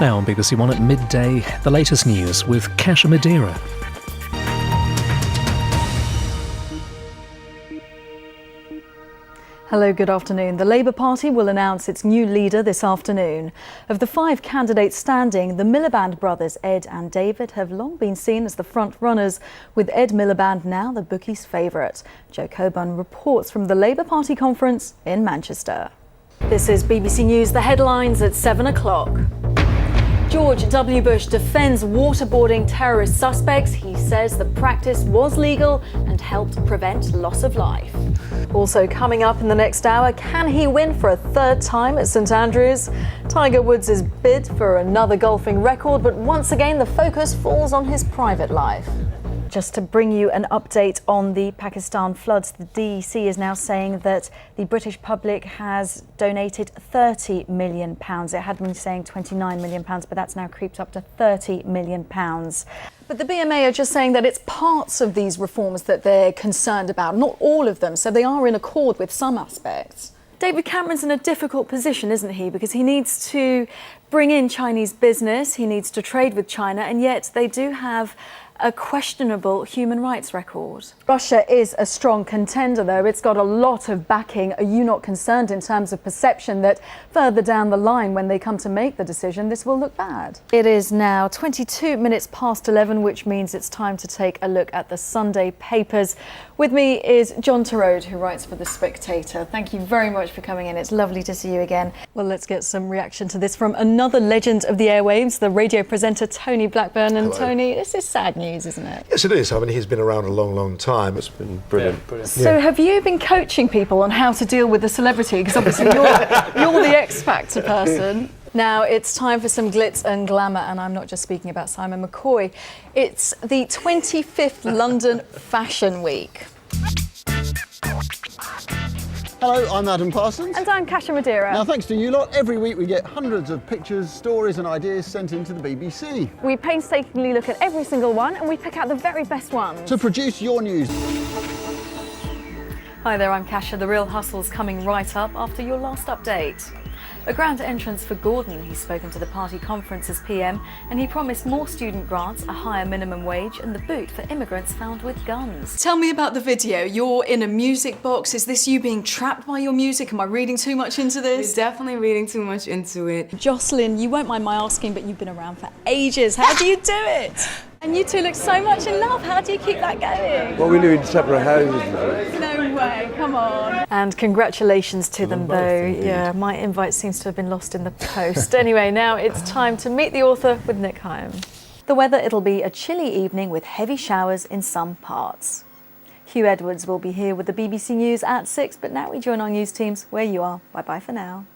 Now on BBC One at midday, the latest news with Kasia Madera. Hello, good afternoon. The Labour Party will announce its new leader this afternoon. Of the 5 candidates standing, the Miliband brothers Ed and David have long been seen as the front runners, with Ed Miliband now the bookies' favourite. Joe Coburn reports from the Labour Party conference in Manchester. This is BBC News, the headlines at 7 o'clock. George W. Bush defends waterboarding terrorist suspects. He says the practice was legal and helped prevent loss of life. Also coming up in the next hour, can he win for a 3rd time at St Andrews? Tiger Woods' bid for another golfing record, but once again the focus falls on his private life. Just to bring you an update on the Pakistan floods, the DEC is now saying that the British public has donated £30 million. It had been saying £29 million, but that's now creeped up to £30 million. But the BMA are just saying that it's parts of these reforms that they're concerned about, not all of them, so they are in accord with some aspects. David Cameron's in a difficult position, isn't he? Because he needs to bring in Chinese business, he needs to trade with China, and yet they do have a questionable human rights record. Russia is a strong contender, though. It's got a lot of backing. Are you not concerned in terms of perception that further down the line, when they come to make the decision, this will look bad? It is now 22 minutes past 11, which means it's time to take a look at the Sunday papers. With me is John Torode, who writes for The Spectator. Thank you very much for coming in. It's lovely to see you again. Well, let's get some reaction to this from another legend of the airwaves, the radio presenter Tony Blackburn. And Hello. Tony, this is sad news, isn't it? Yes, it is. I mean, he's been around a long, long time. It's been brilliant. So have you been coaching people on how to deal with a celebrity? Because obviously you're the X Factor person. Now it's time for some glitz and glamour, and I'm not just speaking about Simon McCoy. It's the 25th London Fashion Week. Hello, I'm Adam Parsons. And I'm Kasia Madera. Now, thanks to you lot, every week we get hundreds of pictures, stories and ideas sent into the BBC. We painstakingly look at every single one and we pick out the very best ones. To produce your news. Hi there, I'm Kasia. The real hustle's coming right up after your last update. A grand entrance for Gordon. He's spoken to the party conference as PM and he promised more student grants, a higher minimum wage and the boot for immigrants found with guns. Tell me about the video. You're in a music box. Is this you being trapped by your music? Am I reading too much into this? You're definitely reading too much into it. Jocelyn, you won't mind my asking, but you've been around for ages. How do you do it? And you two look so much in love. How do you keep that going? Well, we live in separate houses. No way, come on. And congratulations to them though. Yeah, my invite seems to have been lost in the post. Anyway, now it's time to meet the author with Nick Hyam. The weather, it'll be a chilly evening with heavy showers in some parts. Hugh Edwards will be here with the BBC News at 6, but now we join our news teams where you are. Bye-bye for now.